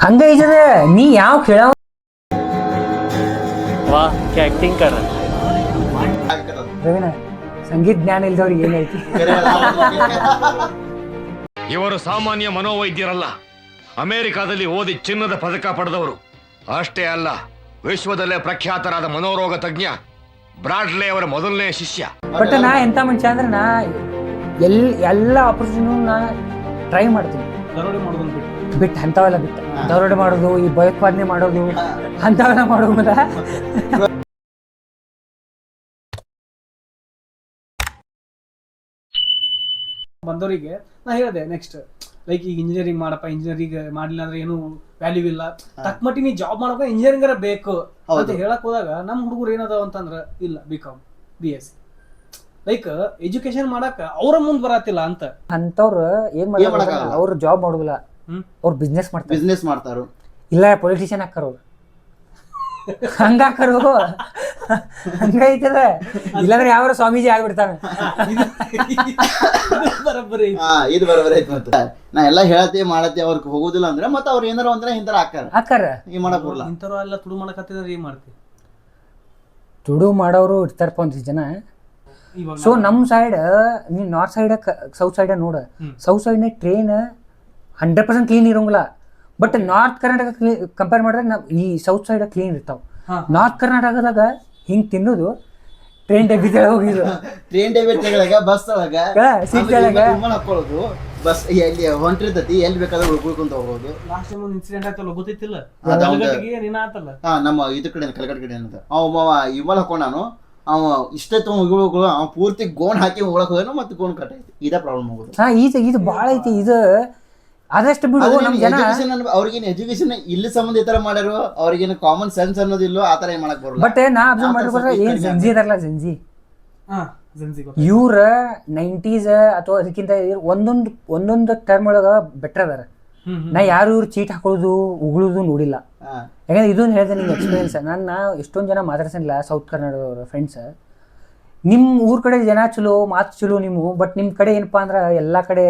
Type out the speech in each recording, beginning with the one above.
ಹಂಗ ಐತದ ನೀ ಯಾವ ಕೇಳವ वाह क्या एक्टिंग कर रहा है ರವಿನ ಸಂಗೀತ ಜ್ಞಾನ ಇಲ್ದವ್ರಿಗೆ ಏನೈತಿ ಇವರು ಸಾಮಾನ್ಯ ಮನೋವೈದ್ಯರಲ್ಲ. ಅಮೆರಿಕಾದಲ್ಲಿ ಓದಿ ಚಿನ್ನದ ಪದಕ ಪಡೆದವರು. ಅಷ್ಟೇ ಅಲ್ಲ, ವಿಶ್ವದಲ್ಲೇ ಪ್ರಖ್ಯಾತರಾದ ಮನೋರೋಗ ತಜ್ಞ ಬ್ರಾಡ್ಲೆ ಅವರ ಮೊದಲನೇ ಶಿಷ್ಯ. ಬಟ್ ನಾ ಎಂತ ಮನುಷ್ಯ ಅಂದ್ರೆ ನಾ ಎಲ್ಲ ಆಪರ್ಚುನಿಟಿ ನಾ ಟ್ರೈ ಮಾಡ್ತೀನಿ. ಬಿಟ್ಟು ಅಂಥವೆಲ್ಲ ಬಿಟ್ಟು ದರೋಡೆ ಮಾಡೋದು, ಈ ಭಯೋತ್ಪಾದನೆ ಮಾಡೋದು, ಅಂಥವೆಲ್ಲ ಮಾಡೋದ ಬಂದವರಿಗೆ ನಾ ಹೇಳಿದೆ ನೆಕ್ಸ್ಟ್ ಲೈಕ್ ಈಗ ಇಂಜಿನಿಯರಿಂಗ್ ಮಾಡಪ್ಪ, ಇಂಜಿನಿಯರಿಂಗ್ ಮಾಡಲಿಲ್ಲ ಅಂದ್ರೆ ಏನು ವ್ಯಾಲ್ಯೂ ಇಲ್ಲ, ತಕ್ಕ ಮಟ್ಟಿಗೆ ನೀ ಜಾಬ್ ಮಾಡಪ್ಪ ಇಂಜಿನಿಯರಿಂಗ್ ಬೇಕು ಅಂತ ಹೇಳಕ್ ಹೋದಾಗ ನಮ್ಮ ಹುಡುಗರು ಏನದಾವ ಅಂತಂದ್ರ ಇಲ್ಲ BCom BSc ಲೈಕ್ ಎಜುಕೇಶನ್ ಮಾಡಕ್ ಅವ್ರ ಮುಂದ್ ಬರತ್ತಿಲ್ಲ ಅಂತ. ಅಂತವ್ರು ಏನ್ ಮಾಡ್ತಾರೆ, ಅವ್ರು ಜಾಬ್ ಮಾಡೋದಿಲ್ಲ, ಅವ್ರು ಬಿಸ್ನೆಸ್ ಮಾಡ್ತಾರ, ಇಲ್ಲ ಪೊಲಿಟಿಷಿಯನ್ ಹಾಕಾರ, ಅವ್ರು ಹಂಗ ಹಾಕರು ಹಂಗೈತದ. ಇಲ್ಲಾಂದ್ರೆ ಯಾವ ಸ್ವಾಮೀಜಿ ಆಗ್ಬಿಡ್ತಾನೆ. ಇದು ಬರೋಬರಿ ಐತಿ. ಮತ್ತೆ ನಾ ಎಲ್ಲಾ ಹೇಳತ್ತಿ ಮಾಡತ್ತಿ ಅವ್ರಿಗೆ ಹೋಗುದಿಲ್ಲ ಅಂದ್ರೆ ಮತ್ತೆ ಅವ್ರು ಏನಾರ ಅಂದ್ರೆ ಹಿಂತಾರ ಹಾಕಾರ ಈ ಮಾಡಕ್ ಬರಲ್ಲ. ಇಂಥವ್ರು ಎಲ್ಲ ತುಡು ಮಾಡಕತ್ತಿದ್ರೆ ಏನ್ ಮಾಡ್ತೀವಿ? ತುಡು ಮಾಡೋರು ಇರ್ತಾರಪ್ಪ ಒಂದಿಷ್ಟು ಜನ. ಸೊ ನಮ್ ಸೈಡ್ ನೀನ್ ನಾರ್ತ್ ಸೈಡ್ ಸೌತ್ ಸೈಡ್ ನೋಡ, ಸೌತ್ ಸೈಡ್ ಟ್ರೈನ್ 100% ಕ್ಲೀನ್ ಇರೋಂಗಿಲ್ಲ. ಬಟ್ ನಾರ್ತ್ ಕರ್ನಾಟಕ ಕಂಪೇರ್ ಮಾಡಿದ್ರೆ ನಾವು ಈ ಸೌತ್ ಸೈಡ್ ಕ್ಲೀನ್ ಇರ್ತಾವ. ನಾರ್ತ್ ಕರ್ನಾಟಕದಾಗ ಹಿಂಗ್ ತಿನ್ನೋದು ಟ್ರೈನ್ ಡಬ್ಬಿ ಹೋಗಿದ್ರು, ಟ್ರೈನ್ ಡಬ್ಬಿ ಬಸ್ ಒಳಗ ಸೀಟ್ ಒಳಗ ಹಾಕೊಳ್ಳೋದು, ಬಸ್ ಎಲ್ಲಿ ಹೊಂಟಿರ್ತತಿ ಎಲ್ಲಿ ಬೇಕಾದ್ರೆ ಉಳ್ಕೊಂತ ಹೋಗೋದು. ಲಾಸ್ಟ್ ಟೈಮ್ ಒಂದು ಇನ್ಸಿಡೆಂಟ್ ಆಯ್ತಲ್ಲ ಗೊತ್ತಿತ್ತಿಲ್ಲ, ನಮ್ಮ ಇದ್ರ ಕಡೆ ಕಲ್ಗಡ್ ಕಡೆ ಅಂತ ಅವ ಇಮಲ್ ಹಾಕೊಂಡ್ ನಾನು ಅವ ಇಷ್ಟೇ ತಗೊಂಡು ಅವ ಪೂರ್ತಿ ಗೋಣ್ ಹಾಕಿ ಹೋಗಕ್ ಹೋದ ಮತ್ತೆ ಗೋಣ್ ಕಟ್ ಐತಿ. ಇದೇ ಪ್ರಾಬ್ಲಮ್ ಆಗೋದು. ಇದು ಬಾಳ ಐತಿ. ಇದು ಆದಷ್ಟು ಬಿಡು. ನಮ್ ಜನ ಅವ್ರಿಗೇನು ಎಜುಕೇಶನ್ ಇಲ್ಲಿ ಸಂಬಂಧ ಈ ತರ ಮಾಡ್ಯಾರು, ಅವ್ರಿಗೇನು ಕಾಮನ್ ಸೆನ್ಸ್ ಅನ್ನೋದಿಲ್ಲೋ ಆ ತರ ಏನ್ ಮಾಡಕ್ ಬರಲ್ಲ. ಬಟ್ ನಾ ಅಬ್ಸರ್ವ್ ಮಾಡಿದ್ರೆ ಏನ್ ಜಂಜಿ ಇದಾರಲ್ಲ, ಜಂಜಿ ಇವ್ರ 90s ಅಥವಾ ಅದಕ್ಕಿಂತ ಒಂದೊಂದು ಟರ್ಮ್ ಒಳಗ ಬೆಟರ್ ಅದಾರ. ನಾ ಯಾರು ಇವ್ರು ಚೀಟ್ ಹಾಕೊಳ್ಳೋದು ಉಗುಳುದು ನೋಡಿಲ್ಲ. ಯಾಕಂದ್ರೆ ಇದೊಂದು ಹೇಳಿದೆ ನಿಮ್ಗೆ ಎಕ್ಸ್ಪೀರಿಯನ್ಸ್. ನನ್ನ ಎಷ್ಟೊಂದು ಜನ ಮಾತಾಡ್ಸಂಗಿಲ್ಲ ಸೌತ್ ಕರ್ನಾಟಕದವ್ರ ಫ್ರೆಂಡ್ಸ್. ನಿಮ್ಮ ಊರ್ ಕಡೆ ಜನ ಚಲೋ, ಮಾತು ಚಲೋ ನೀವು, ಬಟ್ ನಿಮ್ ಕಡೆ ಏನಪ್ಪಾ ಅಂದ್ರ ಎಲ್ಲಾ ಕಡೆ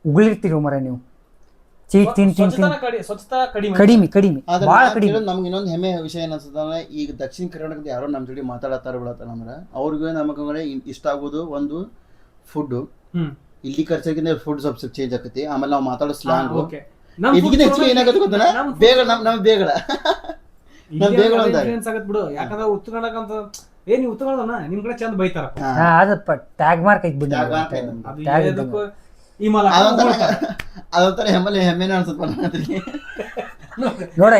ಉಗುಳಿರ್ತೀರಿ ಮರ ನೀವು. ಚೀಟ್ ಕಡಿಮೆ ಭಾಳ ಕಡಿಮೆ. ನಮ್ಗೆ ಇನ್ನೊಂದು ಹೆಮ್ಮೆ ವಿಷಯ ಏನ್ ಅನ್ಸುತ್ತೆ, ಈಗ ದಕ್ಷಿಣ ಕರ್ನಾಟಕದ ಯಾರೋ ನಮ್ ಜೊತೆ ಮಾತಾಡತ್ತಾರ ಬಿಡತ್ತಾರ ಅಂದ್ರೆ ಅವ್ರಿಗೆ ನಮಗೆ ಇಷ್ಟ ಆಗೋದು ಒಂದು ಫುಡ್. ಇಲ್ಲಿ ಖರ್ಚಾಗಿಂದ ಫುಡ್ ಸ್ವಲ್ಪ ಚೇಂಜ್ ಆಕತಿ. ಆಮೇಲೆ ನಾವು ಮಾತಾಡೋ ಸ್ಲಾಂಗ್ ಇದಕ್ಕಿಂತ ಹೆಚ್ಚಿಗೆ ಏನಾಗುತ್ತೆ ಗೊತ್ತಾನ, ಬೇಗ ನಮ್ ಬೇಗಡ ಬಿಡು. ಯಾಕಂದ್ರೆ ಉತ್ತರ ಕರ್ನಾಟಕ ಅಂತ ನೀವು ಉತ್ತರ ಕನ್ನಡ ನಿಮ್ ಕಡೆ ಚಂದ ಬೈತಾರಪ್ಪ. ಅದಪ್ಪ ಟ್ಯಾಗ್ ಮಾರ್ಕ್ ಐತಿ ಬಿಡ. ಅದೊಂಥರ ಹೆಮ್ಮೆನ ಅನ್ಸುತ್ತೆ ನೋಡ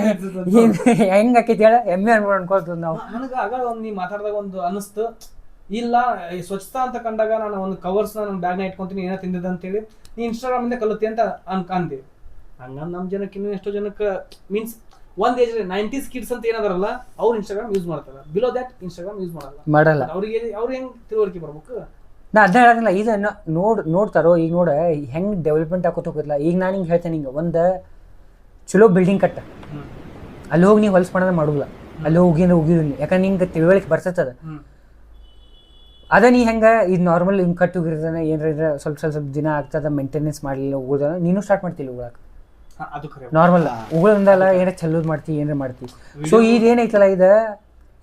ಹೆಂಗ್ ಆಕೈತಿ ಹೇಳ, ಹೆಮ್ಮೆ ಅನ್ಕೊಳ್ತದ ನಾವು. ನನಗ ಆಗ ಒಂದ್ ನೀ ಮಾತಾಡಿದಾಗ ಒಂದು ಅನಿಸ್ತು, ಇಲ್ಲ ಈ ಸ್ವಚ್ಛತಾ ಅಂತ ಕಂಡಾಗ ನಾನು ಒಂದು ಕವರ್ಸ್ ನನ್ನ ಬ್ಯಾಗ್ನ ಇಟ್ಕೊಂತೀನಿ ಏನೋ ತಿಂದಿದ್ದ ಅಂತೇಳಿ ನೀ ಇನ್ಸ್ಟಾಗ್ರಾಮ್ ಇಂದ ಕಲುತ್ತಿ ಅಂತ ಅಂದಿ. ಹಂಗ ನಮ್ ಜನಕ್ಕೆ ಇನ್ನು ಎಷ್ಟೋ ಜನಕ್ಕೆ ಮೀನ್ಸ್ ಒಂದ್ ಏಜ್ 90s ಕಿಡ್ಸ್ ಅಂತ ಏನಾದಾರಲ್ಲ ಅವ್ರು ಇನ್ಸ್ಟಾಗ್ರಾಮ್ ಯೂಸ್ ಮಾಡ್ತಾರ, ಬಿಲೋ ದಟ್ ಇನ್ಸ್ಟಾಗ್ರಾಮ್ ಯೂಸ್ ಮಾಡಲ್ಲ. ಅವ್ರಿಗೆ ಹೆಂಗ್ ತಿಳುವಳಿಕೆ ಬರ್ಬೇಕು? ನಾ ಅದ ಹೇಳೋದಿಲ್ಲ. ಇದು ನೋಡ್ತಾರೋ ಈಗ ನೋಡ ಹೆಂಗ್ ಡೆವಲಪ್ಮೆಂಟ್ ಆಕೋತ ಹೋಗಿಲ್ಲ. ಈಗ ನಾನು ಹಿಂಗೆ ಹೇಳ್ತೇನೆ, ಹಿಂಗೆ ಒಂದು ಚಲೋ ಬಿಲ್ಡಿಂಗ್ ಕಟ್ಟ, ಅಲ್ಲಿ ಹೋಗಿ ನೀವು ಹೊಲ್ಸ್ ಮಾಡೋದ ಮಾಡೋದಿಲ್ಲ, ಅಲ್ಲಿ ಹೋಗಿದ್ರು ಯಾಕಂದ್ರೆ ನಿಂಗೆ ತಿಳುವಳಿಕೆ ಬರ್ತದ. ಅದ ನೀ ಹೆಂಗೆ ಇದು ನಾರ್ಮಲ್ ಹಿಂಗೆ ಕಟ್ಟಿ ಹೋಗಿರ್ತಾನೆ, ಏನಾರ ಸ್ವಲ್ಪ ದಿನ ಆಗ್ತದ, ಮೇಂಟೆನೆನ್ಸ್ ಮಾಡಲಿಲ್ಲ ಉಗುಳ್ದ ನೀನು ಸ್ಟಾರ್ಟ್ ಮಾಡ್ತಿಲ್ಲ ಉಗುಳಕ್ಕೆ. ನಾರ್ಮಲ್ ಉಗುಳಂದಲ್ಲ ಏನಾರ ಚಲ್ಲೋದು ಮಾಡ್ತೀವಿ, ಏನಾರ ಮಾಡ್ತೀವಿ. ಸೊ ಇದೇನೈತಲ್ಲ ಇದು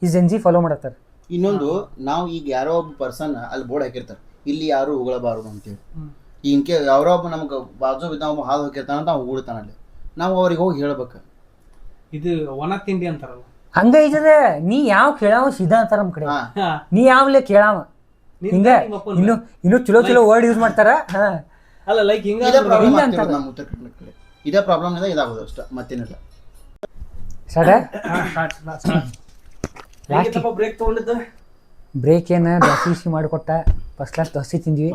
ಈ ಜೆನ್ಜಿ ಫಾಲೋ ಮಾಡತ್ತಾರೆ. ಇನ್ನೊಂದು, ನಾವು ಈಗ ಯಾರೋ ಒಬ್ಬ ಪರ್ಸನ್ ಅಲ್ಲಿ ಬೋರ್ಡ್ ಹಾಕಿರ್ತಾರೆ, ಇಲ್ಲಿ ಯಾರು ಉಗುಳಬಾರದು ಅಂತೇಳಿ. ಇಂಕೆ ಯಾರೋ ಒಬ್ಬ ನಮ್ಗೆ ಬಾಜು ನಾವು ಹಾದು ಹೋಗಿರ್ತಾನ ಅಂತ ಅವ್ನು ಉಗುಳ್ತಾನ ಅಲ್ಲಿ, ನಾವು ಅವ್ರಿಗೆ ಹೋಗಿ ಹೇಳ್ಬೇಕು. ಇದು ಒಣ ತಿಂಡಿ ಅಂತಾರಲ್ಲ ಹಂಗ ಐತದ. ನೀ ಯಾವ ಕೇಳಾವ ಸೀದಾ ಅಂತಾರ ನಮ್ ಕಡೆ, ನೀ ಯಾವ್ಲೇ ಕೇಳಾವ ಹಿಂಗ ಇನ್ನು ಚಲೋ ವರ್ಡ್ ಯೂಸ್ ಮಾಡ್ತಾರ. ಅಲ್ಲ ಲೈಕ್ ಹಿಂಗ ನಮ್ಮ ಉತ್ತರ ಕರ್ನಾಟಕ ಇದೇ ಪ್ರಾಬ್ಲಮ್ ಇಂದ ಇದಾಗೋದು ಅಷ್ಟ, ಮತ್ತೇನಿಲ್ಲ. ಬ್ರೇಕ್ ತಗೊಂಡಿದ್ದ ಬ್ರೇಕ್ ಏನ ದೋಸೆ ಮಾಡಿಕೊಟ್ಟ, ಫಸ್ಟ್ ಕ್ಲಾಸ್ ದೋಸೆ ತಿಂದಿವಿ.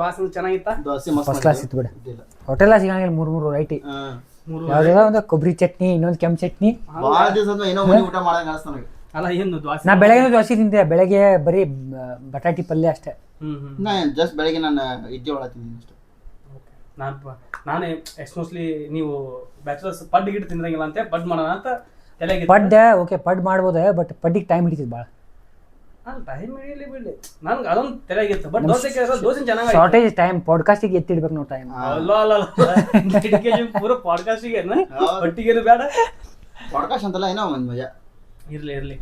ದೋಸೆ ಚೆನ್ನಾಗಿತ್ತ, ದೋಸೆ ಫಸ್ಟ್ ಕ್ಲಾಸ್ ಇತ್ತು ಬಿಡ. ಹೋಟೆಲ್ ಸಿಗಂಗಿಲ್ಲ 3 ವೆರೈಟಿ, ಯಾವ್ದಾವ ಒಂದು ಕೊಬ್ಬರಿ ಚಟ್ನಿ, ಇನ್ನೊಂದು ಕೆಂಪು ಚಟ್ನಿ. ನಾ ಬೆಳಗ್ಗೆ ದೋಸೆ ತಿಂದೆ, ಬೆಳಗ್ಗೆ ಬರೀ ಬಟಾಟಿ ಪಲ್ಯ ಅಷ್ಟೇ. ಜಸ್ಟ್ ಬೆಳಗ್ಗೆ ನಾನು ಇಡ್ಲಿ ಒಳ ತಿಂದಿನಿ ಅಷ್ಟೇ. ನಾನು ಎಕ್ಸ್ಪೋಸ್ಲಿ ನೀವು ಬ್ಯಾಚುಲರ್ಸ್ ಪಡ್ ಗಿಟ್ ತಿಂದ್ರಂಗಿಲ್ಲ ಅಂತ ಪಡ್ ಮಾಡೋಣ ಅಂತ ಪಡ್ ಓಕೆ ಪಡ್ ಮಾಡ್ಬೋದ, ಬಟ್ ಪಡ್ಡಿಗೆ ಟೈಮ್ ಹಿಡಿತದ ಭಾಳ. ಟೈಮ್ ಹಿಡಿಯಲಿ ಬಿಡ್ಲಿ ನನ್ಗೆ ಅದೊಂದು ತೆರೆಯಾಗಿತ್ತು ಬಟ್ ದೋಸೆ ಕೇಳಿದ್ರೆ ದೋಸೆ ಚೆನ್ನಾಗಿ ಶಾರ್ಟೇಜ್ ಟೈಮ್ ಪಾಡ್ಕಾಸ್ಟಿಗೆ ಎತ್ತಿಡ್ಬೇಕು ನಾವು ಟೈಮ್. ಅಲ್ಲ ಪೂರ ಪಾಡ್ಕಾಸ್ಟಿಗೆ ಒಟ್ಟಿಗೆ ಬೇಡ ಪಾಡ್ಕಾಸ್ಟ್ ಅಂತಲ್ಲ ಏನೋ ಒಂದು ಮಜಾ. ಇರ್ಲಿ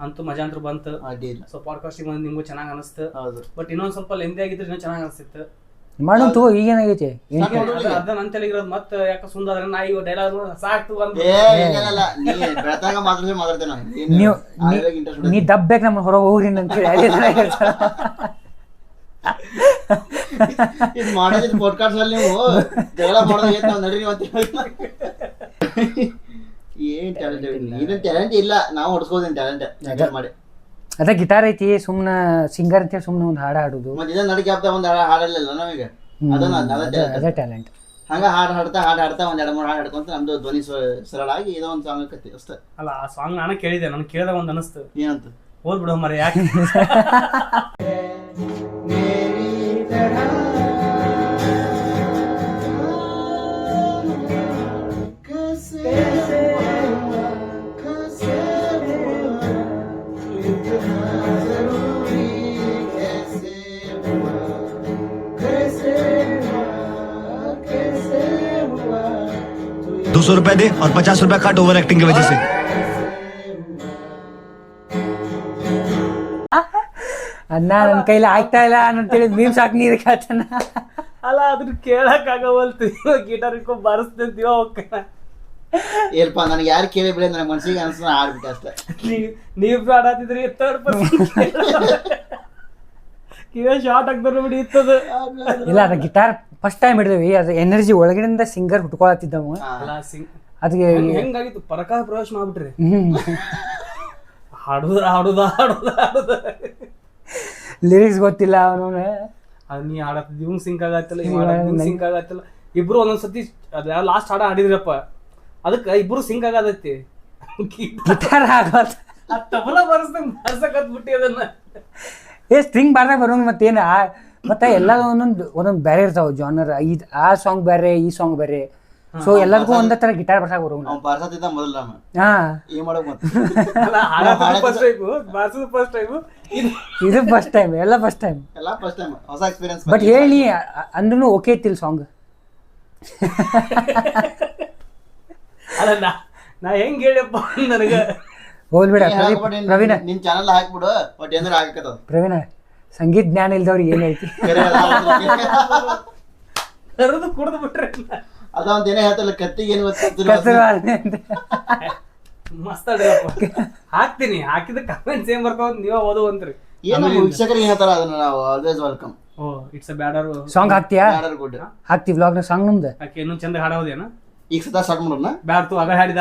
ಅಂತೂ ಮಜಾ ಅಂತೂ ಬಂತು. ಅಡ್ಡಿಲ್ಲ. ಸೊ ಪಾಡ್ಕಾಸ್ಟಿಗೆ ಬಂದು ನಿಮ್ಗೂ ಚೆನ್ನಾಗಿ ಅನಿಸ್ತು. ಹೌದು. ಬಟ್ ಇನ್ನೊಂದ್ ಸ್ವಲ್ಪ ಲೆಂದಿ ಆಗಿದ್ರೆ ಇನ್ನೂ ಚೆನ್ನಾಗಿ ಅನಿಸ್ತಿತ್ತು. ಮಾಡೋಣ ತಗೋ, ಈಗೇನಾಗೈತಿ ಅದ ನನ್ ತಲೆಗಿರೋದು ಮತ್ತೆ ಯಾಕೆ ಸುಂದರ ನಾ ಇವ್ ಡೈಲಾಗ್ ಸಾಕ್ತು ಬಂದು ನೀ ಬೆಳತಾಗ ಮಾತಾಡ್ತೇನೆ ನಾನು. ನೀವು ಇಂಟ್ರೆಸ್ಟ್ ನೀ ದಬ್ಬೇಕು ನಮ್ಮ ಹೊರಗೆ ಹೋಗ್ರಿ ಅಂತೇಳಿ ಅದೇ ಥರ ಹೇಳ್ತಾರೆ. ಇದು ಮಾಡೋದಿದ್ದು ಪಾಡ್ಕಾಸ್ಟ್ ಅಲ್ಲಿ ನೀವು ಜಗಳ ಮಾಡೋದು ನಾವು ನಡೀರಿ ಅಂತ ಏನ್ ಟ್ಯಾಲೆಂಟ್ ಇದೇನ್ ಟ್ಯಾಲೆಂಟ್ ಇಲ್ಲ, ನಾವು ಹೊಡ್ಸ್ಕೋದೇನು ಟ್ಯಾಲೆಂಟ್ ಮಾಡಿ. ಅದ ಗಿಟಾರ್ ಐತಿ, ಸುಮ್ನ ಸಿಂಗರ್ ಅಂತೇಳಿ ಸುಮ್ನೆ ಒಂದು ಹಾಡು ಹಾಡುದು, ಮತ್ತೆ ಇದನ್ನ ನಡಿಕೆ ಆಗ್ತಾ ಒಂದು ಹಾಡಲ್ಲ ನಮಗೆ ಅದೇ ಟ್ಯಾಲೆಂಟ್. ಹಂಗ ಹಾಡು ಹಾಡ್ತಾ ಒಂದ್ 2-3 ಹಾಡು ಹಾಡ್ಕೊಂತ ನಮ್ದು ಧ್ವನಿ ಸರಳ ಆಗಿ ಇದೋ ಒಂದು ಸಾಂಗ್ ಆಕತಿ ಅಷ್ಟೇ. ಅಲ್ಲ ಆ ಸಾಂಗ್ ನಾನು ಕೇಳಿದೆ, ನನಗೆ ಕೇಳಿದಾಗ ಒಂದು ಅನಿಸ್ತು ಏನಂತ ಹೋದ್ ಬಿಡೋ ಮರ ಯಾಕೆ ₹200 दे और ₹50 काट ओवर एक्टिंग की वजह से। ಅನ್ನ ನನ್ನ ಕೈಲಿ ಆಗ್ತಾ ಇಲ್ಲ ಅಂತೇಳಿ ಮೀಮ್ಸ್ ಹಾಕಿ ನೀರು ಕಾತನ. ಅಲ್ಲ ಅದನ್ನ ಕೇಳಕ್ ಆಗವಲ್ತು, ಗಿಟಾರ್ ಇಟ್ಕೊಂಡ್ ಬಾರಿಸ್ತಿದ್ಯೋ ಏಲ್ಪ ನನಗೆ ಯಾರು ಕೇಳಿ ಬಿಡ ನನ್ನ ಮನ್ಸಿಗೆ ಅನ್ಸ ಆಡ್ಬಿಟ್ಟೆ ಅಷ್ಟೇ. ನೀವ್ ಆಡಾತಿದ್ರಿ 30% ಕಿವೇ ಶಾರ್ಟ್ ಆಗ್ತಾರೆ ಬಿಡಿ ಇತ್ತದ. ಇಲ್ಲ ಅದ ಗಿಟಾರ್ ಫಸ್ಟ್ ಟೈಮ್ ಹಿಡಿದ್ವಿ, ಅದು ಎನರ್ಜಿ ಒಳಗಡೆಯಿಂದ ಸಿಂಗರ್ ಹುಟ್ಕೊಳತ್ತಿದ್ದವ. ಅದಕ್ಕೆ ಹೆಂಗಾಗಿತ್ತು ಪರಕಾಯ ಪ್ರವೇಶ ಮಾಡ್ಬಿಟ್ರಿ, ಹಾಡುದ ಲಿರಿಕ್ಸ್ ಗೊತ್ತಿಲ್ಲ ಅವನು. ಅದ್ ನೀ ಆಡತ್ತಿದ್ ಇವಂಗ್ ಸಿಂಕ್ ಆಗತ್ತಿಲ್ಲ, ಇವ್ ಸಿಂಕ್ ಆಗತ್ತಿಲ್ಲ. ಇಬ್ರು ಒಂದೊಂದ್ಸತಿ ಅದ ಲಾಸ್ಟ್ ಹಾಡ ಆಡಿದ್ರಪ್ಪ, ಅದಕ್ಕ ಇಬ್ರು ಸಿಂಕ್ ಆಗದೈತಿ. ಗಿಟಾರ್ ಆಗೋದು ತಬಲ ಬರ್ಸಕತ್ಬಿಟ್ಟಿ ಅದನ್ನ. ಸ್ಟ್ರಿಂಗ್ ಬಾರ್ದಾಗ ಬರೋಂಗ ಮತ್ತೇನು ಮತ್ತೆ ಎಲ್ಲ ಒಂದೊಂದು ಬೇರೆ ಇರ್ತಾವ ಜಾನರ್. ಆ ಸಾಂಗ್ ಬೇರೆ, ಈ ಸಾಂಗ್ ಬೇರೆ. ಸೊ ಎಲ್ಲದಕ್ಕೂ ಒಂದೇ ತರ ಗಿಟಾರ್ ಬರ್ಸಾಕ ಬರೋಂಗ. ಅವ್ನು ಬಾರ್ಸತ್ತಿದ್ದ ಮೊದಲ ಹಾ ಏನ್ ಮಾಡಕ್ ಮತ್ತೆ ಇದು ಫಸ್ಟ್ ಟೈಮ್, ಎಲ್ಲ ಫಸ್ಟ್ ಟೈಮ್ ಹೊಸ ಎಕ್ಸ್ಪೀರಿಯನ್ಸ್. ಬಟ್ ಹೇಳಿ ಅಂದ್ರೂ ಓಕೆ ಇತ್ತಿಲ್ಲ ಸಾಂಗ್. ಅಲ್ಲ ನಾ ಹೆಂಗ್ ಹೇಳಿಯಪ್ಪ ನನಗೆ ಹೋಲ್ಬಿಡ ಪ್ರವೀಣ, ನಿನ್ ಚಾನಲ್ ಹಾಕ್ಬಿಡು, ಬಟ್ ಏನಾರ ಹಾಕತ್ತದ. ಪ್ರವೀಣ ಸಂಗೀತ ಜ್ಞಾನ ಇಲ್ದವ್ರಿಗೆ ಏನೈತಿ ಕರೆದು ಕುಡ್ದು ಬಿಟ್ರೆ ಅದ ಒಂದ್ ಏನೇ ಹೇಳ್ತಲ್ಲ, ಕತ್ತಿಗೆ ಏನು ಮಸ್ತ್ ಅಡ್ಡಪ್ಪ. ಹಾಕ್ತೀನಿ, ಹಾಕಿದ ಕಮೆಂಟ್ಸ್ ಏನ್ ಬರ್ತಾವ ನೀವ ಓದುವಂತ್ರಿ. ಏನು ವೀಕ್ಷಕರಿಗೆ ಹೇಳ್ತಾರ, ಅದನ್ನ ನಾವು always welcome. Oh it's a better song ಹಾಕ್ತಿಯಾ? ಗುಡ್ ಹಾಕ್ತಿ ವ್ಲಾಗ್ನ ಸಾಂಗ್ ನಮ್ದು. ಯಾಕೆ ಇನ್ನೊಂದ್ ಚಂದ ಹಾಡೋದೇನ? ಈಗ ಸದಾ ಸ್ಟಾರ್ಟ್ ಮಾಡೋಣ. ಬ್ಯಾಡ್ತು ಆಗ ಹಾಡಿದ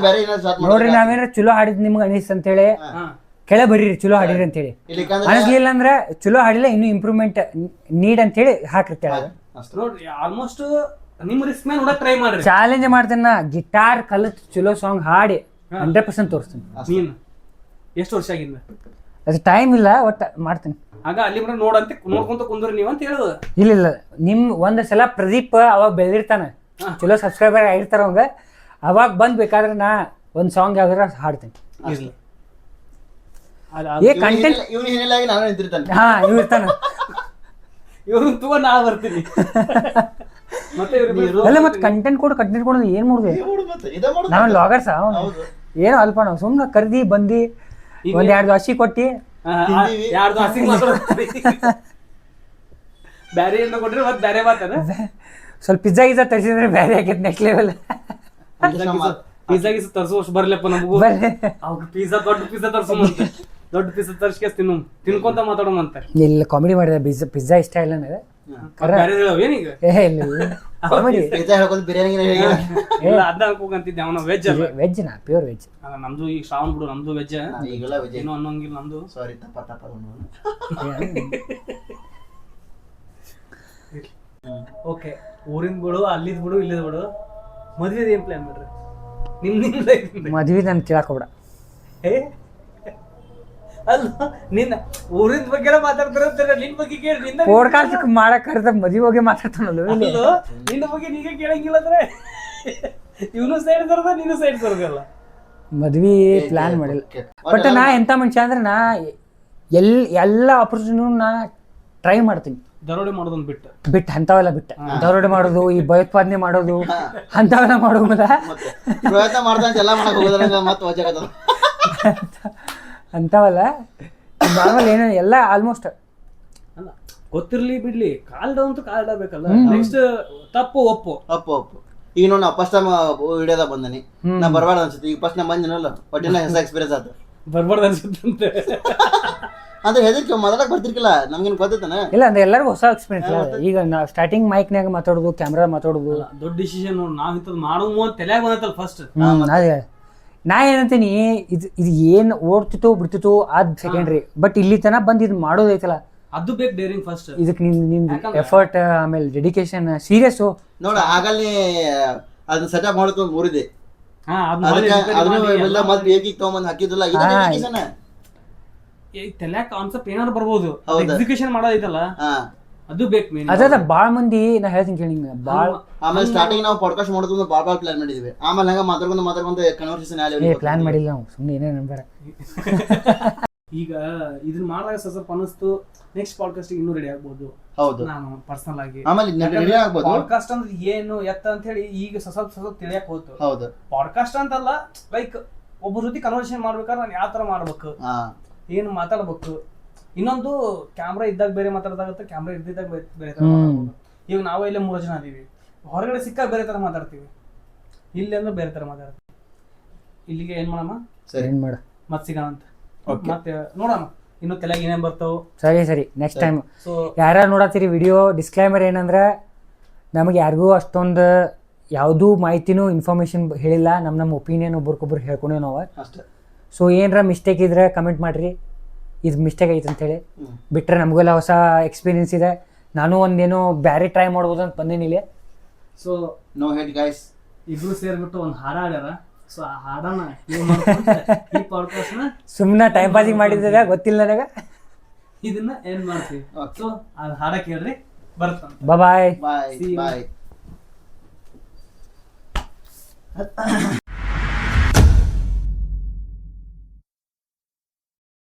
ಬೇರೆ ಏನಾದ್ರು ಸ್ಟಾರ್ಟ್ ನೋಡ್ರಿ, ನಾವೇನಾರ ಚಲೋ ಹಾಡಿದ್ ನಿಮ್ಗೆ ಅನಿಸ್ ಅಂತೇಳಿ ಕೆಳ ಬರ್ರಿ ಚಲೋ ಹಾಡಿರಿ ಅಂತೇಳಿ. ಅನಿಸ್ಲಿಲ್ಲ ಅಂದ್ರೆ ಚಲೋ ಹಾಡಿಲ್ಲ, ಇನ್ನೂ ಇಂಪ್ರೂವ್ಮೆಂಟ್ ನೀಡ್ ಅಂತೇಳಿ ಹಾಕಿರ್ತೇವೆ. ನೋಡ್ರಿ ಆಲ್ಮೋಸ್ಟ್ ನಿಮ್ ರಿಸ್ಕ್ ಮೇಲೆ ನೋಡಕ್ ಟ್ರೈ ಮಾಡ್ರಿ. ಚಾಲೆಂಜ್ ಮಾಡ್ತೇನೆ ನಾ, ಗಿಟಾರ್ ಕಲಿತ್ ಚಲೋ ಸಾಂಗ್ ಹಾಡಿ 100% ತೋರಿಸ್ತೀನಿ. ನೀನ್ ಎಷ್ಟು ವರ್ಷ ಆಗಿಂದ? ಅದು ಟೈಮ್ ಇಲ್ಲ, ಒಟ್ಟು ಮಾಡ್ತೀನಿ. ಆಗ ಅಲ್ಲಿ ಮಟ್ಟ ನೋಡಂತೆ ನೋಡ್ಕೊಂತ ಕುಂದ್ರಿ ನೀವ್ ಅಂತ ಹೇಳುದು. ಇಲ್ಲ ನಿಮ್ ಒಂದ್ ಸಲ ಪ್ರದೀಪ್ ಅವಾಗ ಬೆಳೆದಿರ್ತಾನ, ಚಲೋ ಸಬ್ಸ್ಕ್ರೈಬರ್ ಆಗಿರ್ತಾರ ಅವಂಗ, ಅವಾಗ ಬಂದ್ ಬೇಕಾದ್ರೆ ನಾ ಒಂದ್ ಸಾಂಗ್ ಯಾವ್ದಾರ ಹಾಡ್ತೀನಿ. ಏ ಕಂಟೆಂಟ್ ಇವ್ನು ಏನಿಲ್ಲ, ನಾನು ನಿಂತಿರ್ತಾನೆ. ಹಾ ಇವ್ ಇರ್ತಾನ, ಇವ್ರನ್ನ ತಗೊಂಡ್ ನಾ ಬರ್ತೀನಿ. ಮತ್ತೆ ಅಲ್ಲ ಮತ್ತೆ ಕಂಟೆಂಟ್ ಕೊಡೋದು ಏನ್ ಮಾಡುದು? ನಾವ್ ಲಾಗರ್ಸ್ ಏನೋ ಅಲ್ಪ, ನಾವು ಸುಮ್ನೆ ಕರ್ದಿ ಬಂದಿ ಒಂದ್ 2 ದೋಸೆ ಕೊಟ್ಟಿ ಯಾರ್ದು ಹಸಿ ಬ್ಯಾರೆ ಏನ ಕೊಟ್ರಿ ಮತ್ತೆ ಬ್ಯಾರೆ ಮಾತಾಡ. ಸ್ವಲ್ಪ ಪಿಜ್ಜಾ ಗಿಜ್ಜಾ ತರಿಸಿದ್ರೆ ಬ್ಯಾರೆ ಆಗೈತೆ ನೆಕ್ಸ್ಟ್ ಲೆವೆಲ್. ಪಿಜ್ಜಾ ಗಿಸ್ ತರ್ಸೋಷ್ಟು ಬರ್ಲಪ್ಪ ನಮಗೂ. ಅವ್ರು ಪಿಜ್ಜಾ ದೊಡ್ಡ ಪಿಜ್ಜಾ ತರ್ಸೋಮಂತೆ, ದೊಡ್ಡ ಪಿಜ್ಜಾ ತರ್ಸ್ಕೆ ತಿನ್ಕೊಂತ ಮಾತಾಡೋಮಂತ. ಇಲ್ಲ ಕಾಮಿಡಿ ಮಾಡಿದೆ, ಪಿಜ್ಜಾ ಇಷ್ಟ ಇಲ್ಲ ನನಗೆ. ಏನೀಗ ಬಿರಿಯಾನಿ ಅದ ಅನ್ಕೋಕಂತಿದ್ದೆ ಅವನ ವೆಜ್ ಅಲ್ಲ, ವೆಜ್ ನಾ ಪ್ಯೂರ್ ವೆಜ್. ನಮ್ದು ಈಗ ಶ್ರಾವಣ ಬಿಡು, ನಮ್ದು ವೆಜ್. ಈಗೆಲ್ಲ ವೆಜ್ ಏನು ಅನ್ನೋಂಗಿಲ್ಲ ನಮ್ದು. ಸಾರಿ ತಪ್ಪ ಓಕೆ, ಊರಿನ ಬಿಡು, ಅಲ್ಲಿದ್ ಬಿಡು, ಇಲ್ಲಿದ್ ಬಿಡು. ಮದ್ವೆದ ಏನ್ ಪ್ಲಾನ್ ಮಾಡ್ರಿ ಮದ್ವಿ ನನ್ ಕೇಳಕ್ ಹೋಗ್ಬೇಡ. ಅಲ್ಲ ನಿನ್ನ ಊರಿನ ಬಗ್ಗೆ ಮಾತಾಡ್ತಾರ, ನಿನ್ ಬಗ್ಗೆ ಕೇಳಿ. ನಿನ್ನ ಪೋಡ್ಕಾಸ್ಟ್ ಮಾಡಕ್ ಕರೆದ ಮದ್ವಿ ಬಗ್ಗೆ ಮಾತಾಡ್ತಾನಲ್ಲ, ನಿನ್ನ ಬಗ್ಗೆ ನೀವೇ ಕೇಳಂಗಿಲ್ಲ ಅಂದ್ರೆ ಇವನು ಸೈಡ್ ತರದ, ನೀನು ಸೈಡ್ ತರದಲ್ಲ. ಮದ್ವಿ ಪ್ಲಾನ್ ಮಾಡಿಲ್ಲ. ಬಟ್ ನಾ ಎಂತ ಮನುಷ್ಯ ಅಂದ್ರೆ ನಾ ಎಲ್ಲ ಆಪರ್ಚುನಿಟಿನೂ ನಾ ಟ್ರೈ ಮಾಡ್ತೀನಿ. ದರೋಡೆ ಮಾಡೋದೊಂದು ಬಿಟ್ಟು ಅಂಥವೆಲ್ಲ ಬಿಟ್ಟು ದರೋಡೆ ಮಾಡೋದು, ಈ ಭಯೋತ್ಪಾದನೆ ಮಾಡೋದು, ಅಂಥವೆಲ್ಲ ಮಾಡೋದಿಲ್ಲ. ಪ್ರಯತ್ನ ಮಾಡ್ತಾ ಎಲ್ಲ ಮಾಡಕ್ ಹೋಗೋದ್ರಂಗ ಮತ್ತೆ ವಜಾಗತ್ತದ. ಅಂಥವಲ್ಲ ನಾರ್ಮಲ್ ಏನೋ ಎಲ್ಲ ಆಲ್ಮೋಸ್ಟ್ ಅಲ್ಲ ಗೊತ್ತಿರ್ಲಿ ಬಿಡ್ಲಿ ಕಾಲ್ ಡೌನ್ ಅಂತ ಕಾಲ್ ಇಡಬೇಕಲ್ಲ. ನೆಕ್ಸ್ಟ್ ತಪ್ಪು ಒಪ್ಪು ಅಪ್ಪು ಈಗ ನೋಡಿ ನಾ ಫಸ್ಟ್ ಟೈಮ್ ವಿಡಿಯೋದಾಗ ಬಂದನಿ, ನಾ ಬರಬೇಡ ಅನ್ಸುತ್ತೆ. ಈಗ ಫಸ್ಟ್ ನಾ ಬಂದಿನಲ್ಲ ಒಟ್ಟಿನ ಹೊಸ ಎಕ್ಸ್ಪೀರಿಯನ್ಸ್ ಆಯ್ತು. ಬರ್ಬಾರ್ದು ಅನ್ಸುತ್ತಂತೆ. ಅಂದ್ರೆ ಹೆದರ್ಕೆ ಮಾತಾಡಕ್ ಬರ್ತಿರ್ಕಿಲ್ಲ, ನಮ್ಗೇನು ಗೊತ್ತೈತನ. ಇಲ್ಲ ಅಂದ್ರೆ ಎಲ್ಲರಿಗೂ ಹೊಸ ಎಕ್ಸ್ಪೀರಿಯನ್ಸ್. ಈಗ ನಾವು ಸ್ಟಾರ್ಟಿಂಗ್ ಮೈಕ್ನಾಗ ಮಾತಾಡೋದು, ಕ್ಯಾಮ್ರಾ ಮಾತಾಡೋದು ದೊಡ್ಡ ಡಿಸಿಷನ್. ನಾವ್ ಇಂಥದ್ದು ಮಾಡೋ ತಲೆಯಾಗ ಬಂದೈತಲ್ಲ ಫಸ್ಟ್. ಅದೇ ನಾ ಏನಂತೀನಿ, ಇದು ಏನು ಓಡ್ತಿತ್ತು ಬಿಡ್ತಿತ್ತು ಅದ್ ಸೆಕೆಂಡ್ರಿ, ಬಟ್ ಇಲ್ಲಿ ತನಕ ಬಂದು ಇದು ಮಾಡೋದೈತಲ್ಲ ಅದು ಬೇಕು ಡೇರಿಂಗ್ ಫಸ್ಟ್. ಇದಕ್ಕೆ ನಿಮ್ದು ಎಫರ್ಟ್, ಆಮೇಲೆ ಡೆಡಿಕೇಶನ್, ಸೀರಿಯಸ್. ನೋಡ ಆಗಲೇ ಅದನ್ನ ಸೆಟಪ್ ಮಾಡೋದು ಮೂರಿದೆ, ತಗೊಂಬಂದ್ ಹಾಕಿದ್ರಲ್ಲ, ತಲೆಯಾಗ ಕಾನ್ಸೆಪ್ಟ್ ಏನಾದ್ರು ಬರ್ಬೋದು, ಎಕ್ಸಿಕ್ಯೂಷನ್ ಮಾಡೋದೈತಲ್ಲ ಅದು ಬೇಕು ಮೇನ್. ಅದ ಬಾಳ ಮಂದಿ ನಾ ಹೇಳ್ತೀನಿ ಕೇಳಿ ಬಾಳ. ಆಮೇಲೆ ಸ್ಟಾರ್ಟಿಂಗ್ ನಾವು ಪಾಡ್ಕಾಸ್ಟ್ ಮಾಡೋದು ಬಾಳ ಪ್ಲಾನ್ ಮಾಡಿದ್ವಿ. ಆಮೇಲೆ ಹಂಗ ಮಾತಾಡ್ಕೊಂಡು ಕನ್ವರ್ಸೇಷನ್ ಪ್ಲಾನ್ ಮಾಡಿಲ್ಲ ನಾವು, ಸುಮ್ಮನೆ ಏನೇ ನಂಬರ. ಈಗ ಇದನ್ನ ಮಾಡಿದಾಗ ಸ್ವಲ್ಪ ಅನಿಸ್ತು ನೆಕ್ಸ್ಟ್ ಪಾಡ್ಕಾಸ್ಟ್ ಇನ್ನೂ ರೆಡಿ ಆಗ್ಬೋದು. ಹೌದು, ನಾನು ಪರ್ಸನಲ್ ಆಗಿ ಆಮೇಲೆ ಪಾಡ್ಕಾಸ್ಟ್ ಅಂದ್ರೆ ಏನು ಎತ್ತ ಅಂತ ಹೇಳಿ ಈಗ ಸ್ವಲ್ಪ ತಿಳಿಯಕ್ ಹೋಯ್ತು. ಹೌದು, ಪಾಡ್ಕಾಸ್ಟ್ ಅಂತಲ್ಲ, ಲೈಕ್ ಒಬ್ಬರ ಜೊತೆ ಕನ್ವರ್ಸೇಷನ್ ಮಾಡ್ಬೇಕಾದ್ರೆ ನಾನು ಯಾವ ತರ ಮಾಡ್ಬೇಕು, ಏನು ಮಾತಾಡ್ಬೇಕು. ಇನ್ನೊಂದು ಕ್ಯಾಮ್ರಾ ಇದ್ದಾಗ ಬೇರೆ ಮಾತಾಡೋದಾಗುತ್ತೆ, ಕ್ಯಾಮ್ರಾ ಇದ್ದಿದ್ದಾಗ ಬೇರೆ ತರ ಮಾತಾಡ್ಬೋದು. ಈಗ ನಾವೇ ಇಲ್ಲೇ 3 ಜನ ಅದೀವಿ, ಹೊರಗಡೆ ಸಿಕ್ಕಾಗ ಬೇರೆ ತರ ಮಾತಾಡ್ತೀವಿ, ಇಲ್ಲಿ ಅಂದ್ರೆ ಬೇರೆ ತರ ಮಾತಾಡ್ತೀವಿ. ಇಲ್ಲಿಗೆ ಏನ್ ಮಾಡಮ್ಮ, ಸರಿ ಮಾಡ ಮತ್ ಸಿಗೋಣ ಅಂತ. ಮತ್ತೆ ನೋಡೋಣ ಇನ್ನು ತಲೆಗೆ ಏನೇನ್ ಬರ್ತಾವ. ಸರಿ ನೆಕ್ಸ್ಟ್ ಟೈಮ್ ಯಾರು ನೋಡತ್ತೀರಿ ವಿಡಿಯೋ, ಡಿಸ್ಕ್ಲೈಮರ್ ಏನಂದ್ರೆ ನಮಗೆ ಯಾರಿಗೂ ಅಷ್ಟೊಂದು ಯಾವುದೂ ಮಾಹಿತಿನೂ ಇನ್ಫಾರ್ಮೇಶನ್ ಹೇಳಿಲ್ಲ. ನಮ್ಮ ಒಪಿನಿಯನ್ ಒಬ್ರಿಗೊಬ್ರು ಹೇಳ್ಕೊಂಡೇವು ನಾವು ಅಷ್ಟೇ. ಸೊ ಏನರ ಮಿಸ್ಟೇಕ್ ಇದ್ರೆ ಕಮೆಂಟ್ ಮಾಡಿರಿ, ಇದು ಮಿಸ್ಟೇಕ್ ಐತೆ ಅಂತೇಳಿ. ಬಿಟ್ಟರೆ ನಮಗೆಲ್ಲ ಹೊಸ ಎಕ್ಸ್ಪೀರಿಯನ್ಸ್ ಇದೆ. ನಾನು ಒಂದೇನೋ ಬ್ಯಾರೆ ಟ್ರೈ ಮಾಡ್ಬೋದು ಅಂತ ಬಂದೇನಿಲ್ಲ. ಸೊ ನೋ ಹೆಡ್ ಗೈಸ್, ಇಬ್ರು ಸೇರ್ಬಿಟ್ಟು ಒಂದು ಹಾಡ ಹಾಡ್ಯಾರ. ಸೊ ಆ ಹಾಡನ್ನ ಈ ಪಾಡ್ಕಾಸ್ಟ್ನ ಸುಮ್ಮನೆ ಟೈಮ್ ಪಾಸಿಂಗ್ ಮಾಡಿದ್ರೆ ಗೊತ್ತಿಲ್ಲ ನನಗೆ, ಇದನ್ನ ಏನ್ ಮಾಡ್ತೀವಿ. ಸೊ ಅದು ಹಾಡ ಕೇಳ್ರಿ, ಬರ್ತಾನೆ. ಬಾಯ್ ಬಾಯ್ ಬಾಯ್.